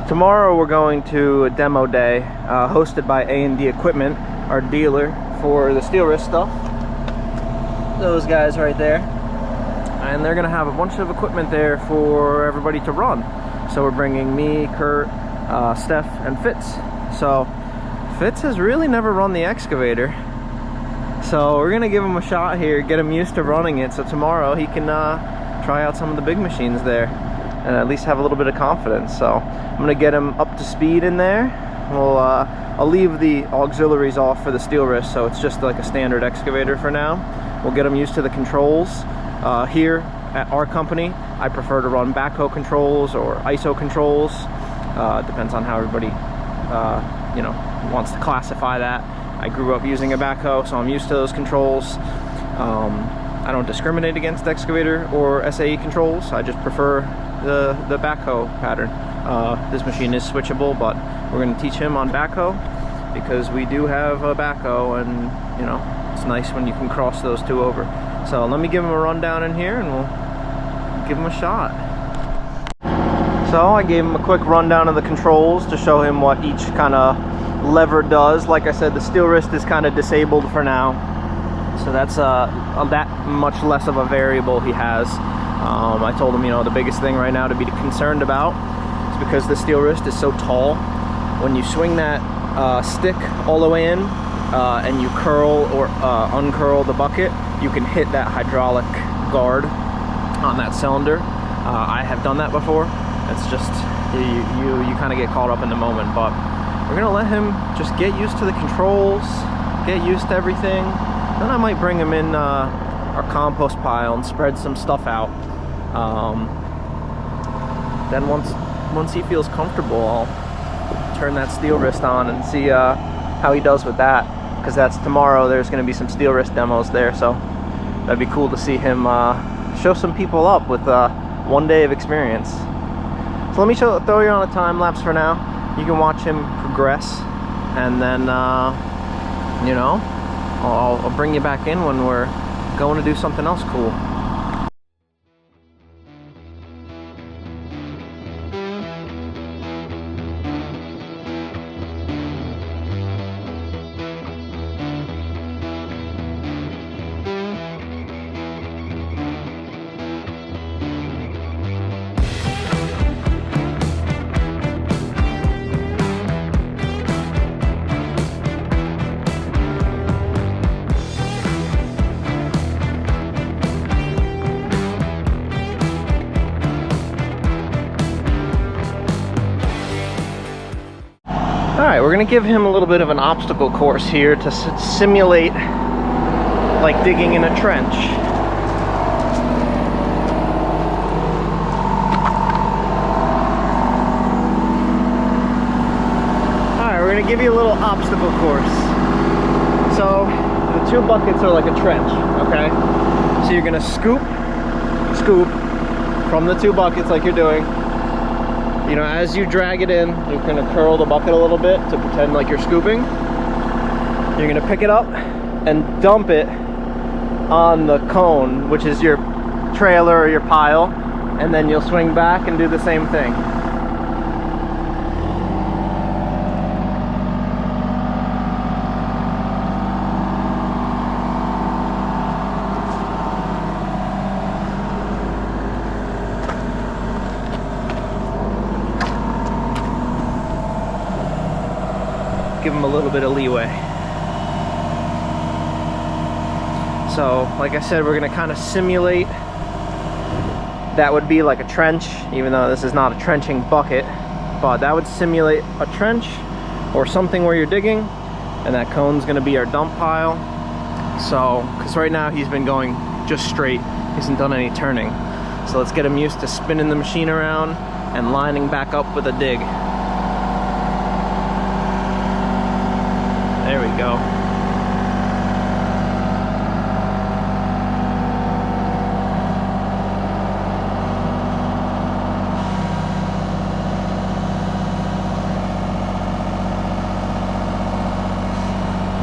Tomorrow we're going to a demo day hosted by A&D Equipment, our dealer for the Steelwrist stuff. Those guys right there. And they're gonna have a bunch of equipment there for everybody to run. So we're bringing me, Kurt, Steph, and Fitz. So Fitz has really never run the Excavator. So we're gonna give him a shot here, get him used to running it, so tomorrow he can try out some of the big machines there and at least have a little bit of confidence. So I'm gonna get him up to speed in there. I'll leave the auxiliaries off for the Steelwrist, so it's just like a standard excavator for now. We'll get him used to the controls. Here at our company, I prefer to run backhoe controls or ISO controls. Depends on how everybody you know, wants to classify that. I grew up using a backhoe, so I'm used to those controls. I don't discriminate against excavator or SAE controls. I just prefer the backhoe pattern. This machine is switchable, but we're going to teach him on backhoe because we do have a backhoe, and you know, it's nice when you can cross those two over. So let me give him a rundown in here and we'll give him a shot. So I gave him a quick rundown of the controls to show him what each kind of lever does. Like I said, the Steelwrist is kind of disabled for now, so that's that much less of a variable he has. I told him, you know, the biggest thing right now to be concerned about is because the Steelwrist is so tall. When you swing that stick all the way in and you curl or uncurl the bucket, you can hit that hydraulic guard on that cylinder. I have done that before. It's just you kind of get caught up in the moment, but we're gonna let him just get used to the controls, get used to everything. Then I might bring him in our compost pile and spread some stuff out. Then once he feels comfortable, I'll turn that Steelwrist on and see how he does with that. Because that's tomorrow. There's going to be some Steelwrist demos there, so that'd be cool to see him show some people up with 1 day of experience. So let me throw you on a time lapse for now. You can watch him progress, and then you know, I'll bring you back in when we're going to do something else cool. Alright, we're going to give him a little bit of an obstacle course here to simulate like digging in a trench. Alright, we're going to give you a little obstacle course. So, the two buckets are like a trench, okay? So you're going to scoop from the two buckets like you're doing. You know, as you drag it in, you're going to curl the bucket a little bit to pretend like you're scooping. You're going to pick it up and dump it on the cone, which is your trailer or your pile, and then you'll swing back and do the same thing. Give them a little bit of leeway. So, like I said, we're going to kind of simulate that would be like a trench, even though this is not a trenching bucket, but that would simulate a trench or something where you're digging, and that cone's going to be our dump pile. So, because right now he's been going just straight, he hasn't done any turning. So let's get him used to spinning the machine around and lining back up with a dig. There we go.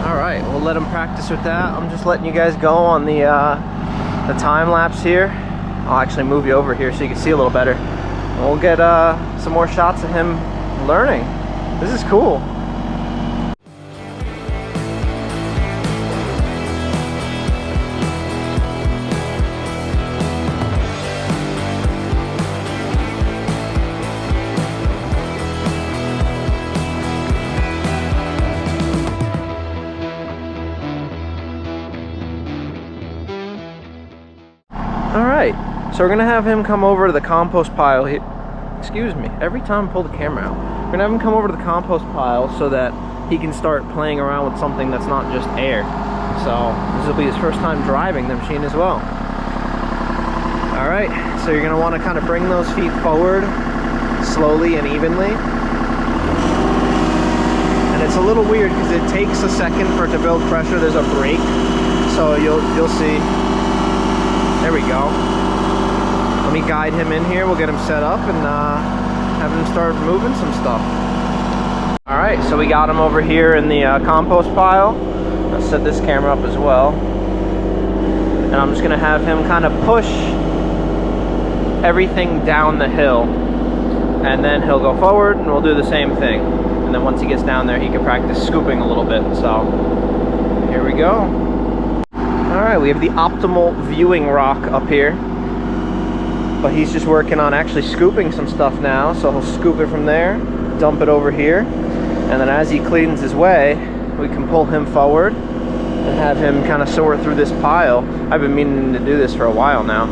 Alright, we'll let him practice with that. I'm just letting you guys go on the time lapse here. I'll actually move you over here so you can see a little better. And we'll get some more shots of him learning. This is cool. Alright, so we're gonna have him come over to the compost pile here. Excuse me, every time I pull the camera out. We're gonna have him come over to the compost pile so that he can start playing around with something that's not just air. So this will be his first time driving the machine as well. Alright, so you're gonna wanna kind of bring those feet forward slowly and evenly. And it's a little weird because it takes a second for it to build pressure. There's a brake, so you'll see. There we go. Let me guide him in here. We'll get him set up and have him start moving some stuff. All right, so we got him over here in the compost pile. I'll set this camera up as well. And I'm just gonna have him kind of push everything down the hill. And then he'll go forward and we'll do the same thing. And then once he gets down there, he can practice scooping a little bit. So here we go. Alright, we have the optimal viewing rock up here, but he's just working on actually scooping some stuff now, so he'll scoop it from there, dump it over here, and then as he cleans his way, we can pull him forward and have him kind of sort through this pile. I've been meaning to do this for a while now,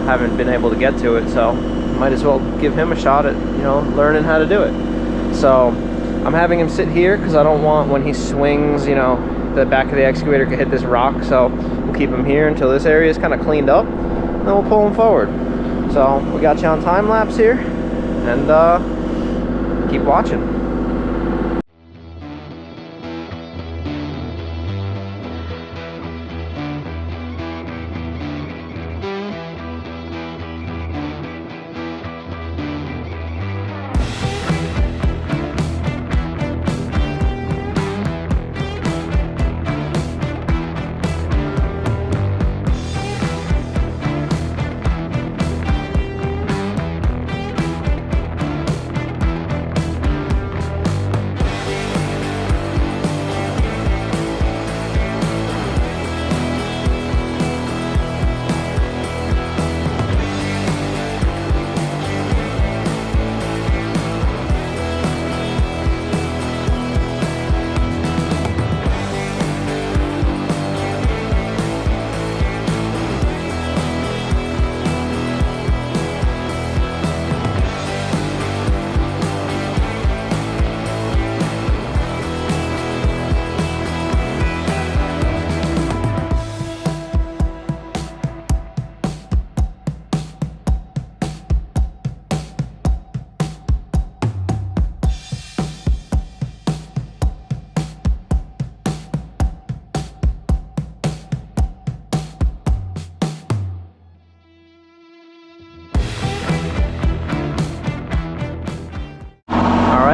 haven't been able to get to it, so might as well give him a shot at, you know, learning how to do it. So I'm having him sit here because I don't want when he swings, you know, the back of the excavator could hit this rock, so we'll keep him here until this area is kind of cleaned up, and then we'll pull him forward. So we got you on time lapse here, and keep watching.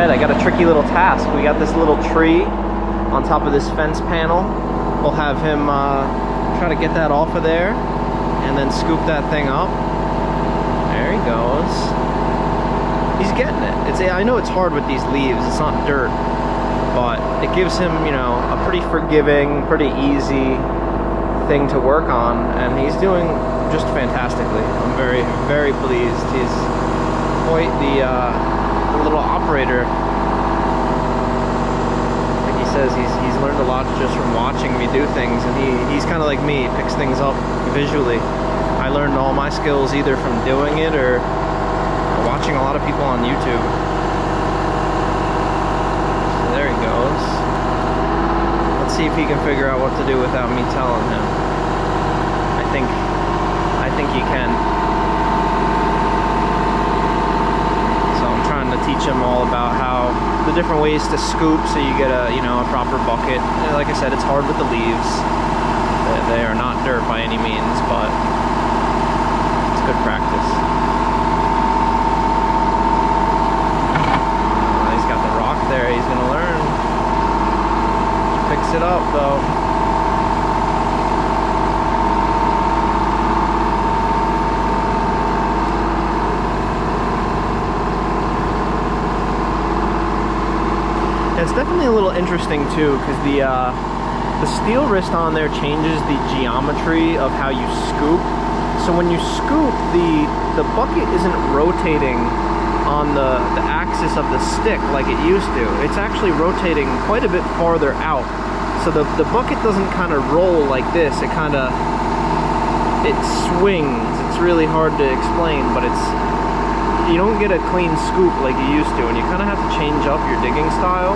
I got a tricky little task. We got this little tree on top of this fence panel. We'll have him try to get that off of there and then scoop that thing up. There he goes. He's getting it. I know it's hard with these leaves. It's not dirt, but it gives him, you know, a pretty forgiving, pretty easy thing to work on, and he's doing just fantastically. I'm very, very pleased. He's quite the little operator. Like he says, he's learned a lot just from watching me do things, and he's kind of like me. He picks things up visually. I learned all my skills either from doing it or watching a lot of people on YouTube. So there he goes. Let's see if he can figure out what to do without me telling him. I think he can. Teach him all about how the different ways to scoop so you get a, you know, a proper bucket. And like I said, it's hard with the leaves. They are not dirt by any means, but it's good practice. He's got the rock there. He's gonna learn. He picks it up though. It's definitely a little interesting too, because the steel wrist on there changes the geometry of how you scoop. So when you scoop, the bucket isn't rotating on the axis of the stick like it used to. It's actually rotating quite a bit farther out. So the bucket doesn't kind of roll like this. It swings. It's really hard to explain, but you don't get a clean scoop like you used to, and you kind of have to change up your digging style.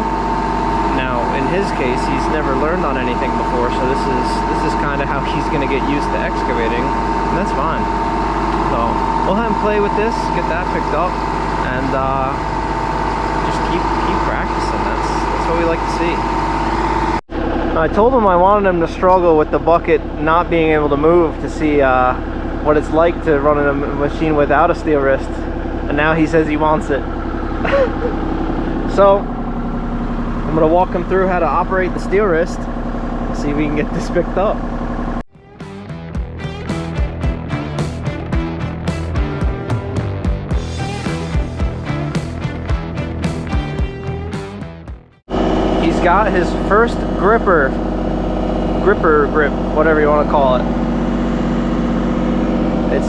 Now, in his case, he's never learned on anything before, so this is kind of how he's going to get used to excavating, and that's fine. So we'll have him play with this, get that picked up, and just keep practicing. That's what we like to see. I told him I wanted him to struggle with the bucket not being able to move to see what it's like to run in a machine without a steel wrist. And now he says he wants it. So I'm gonna walk him through how to operate the steel wrist and see if we can get this picked up. He's got his first gripper grip, whatever you want to call it.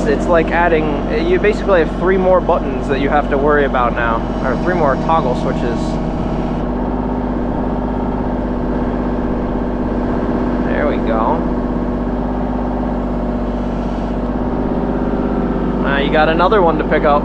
It's like adding, you basically have 3 more buttons that you have to worry about now, or 3 more toggle switches. There we go. Now you got another one to pick up.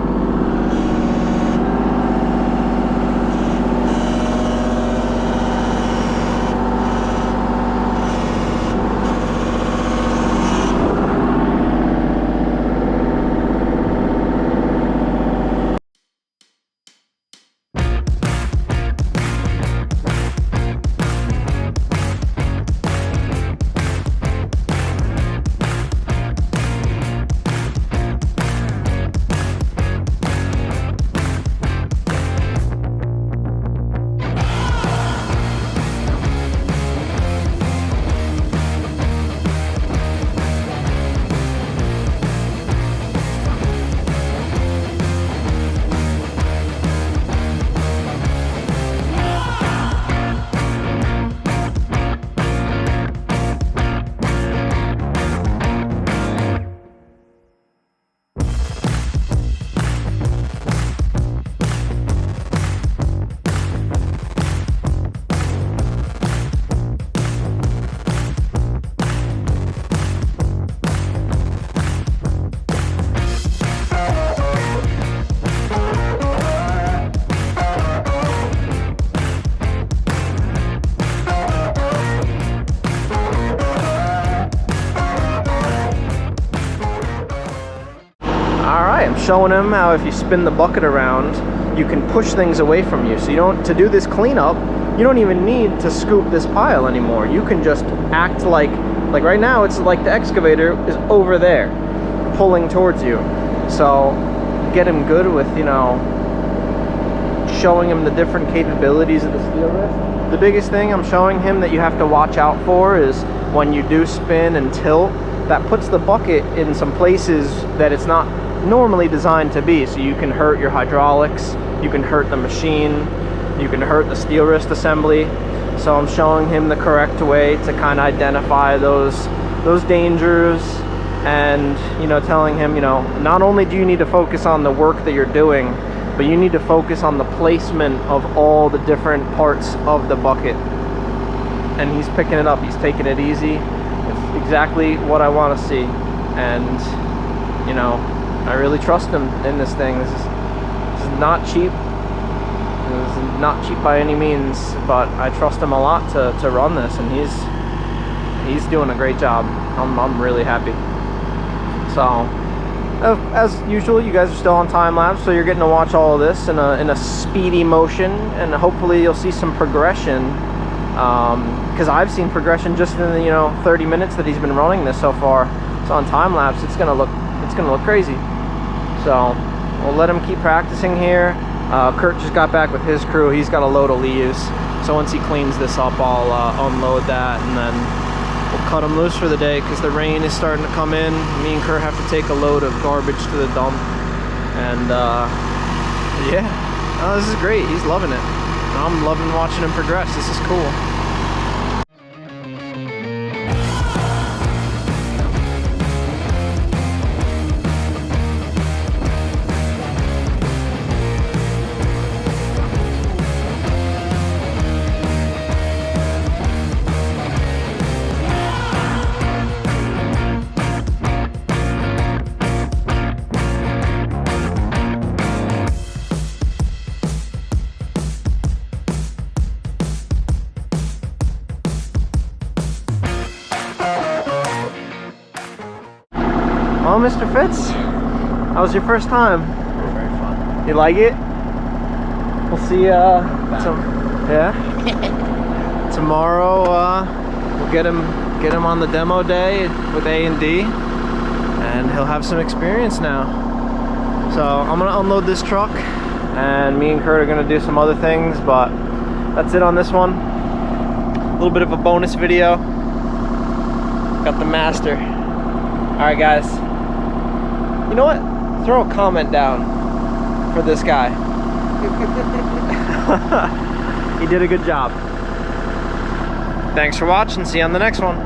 Showing him how if you spin the bucket around, you can push things away from you. So you don't, to do this cleanup, you don't even need to scoop this pile anymore. You can just act like right now, it's like the excavator is over there, pulling towards you. So get him good with, you know, showing him the different capabilities of the steel wrist. The biggest thing I'm showing him that you have to watch out for is when you do spin and tilt, that puts the bucket in some places that it's not normally designed to be. So you can hurt your hydraulics, you can hurt the machine, you can hurt the steel wrist assembly. So I'm showing him the correct way to kind of identify those dangers, and, you know, telling him, you know, not only do you need to focus on the work that you're doing, but you need to focus on the placement of all the different parts of the bucket. And he's picking it up, he's taking it easy. It's exactly what I want to see. And, you know, I really trust him in this thing. This is not cheap. This is not cheap by any means, but I trust him a lot to run this, and he's doing a great job. I'm really happy. So, as usual, you guys are still on time lapse, so you're getting to watch all of this in a speedy motion, and hopefully you'll see some progression. Because I've seen progression just in the 30 minutes that he's been running this so far. So on time lapse, it's gonna look crazy. So we'll let him keep practicing here. Kurt just got back with his crew. He's got a load of leaves. So once he cleans this up, I'll unload that, and then we'll cut him loose for the day because the rain is starting to come in. Me and Kurt have to take a load of garbage to the dump. And yeah, this is great. He's loving it. I'm loving watching him progress. This is cool. Well, Mr. Fitz, how was your first time? Very fun. You like it? We'll see yeah? Tomorrow we'll get him on the demo day with A&D, and he'll have some experience now. So I'm gonna unload this truck, and me and Kurt are gonna do some other things, but that's it on this one. A little bit of a bonus video. Got the master. Alright guys. You know what? Throw a comment down for this guy. He did a good job. Thanks for watching. See you on the next one.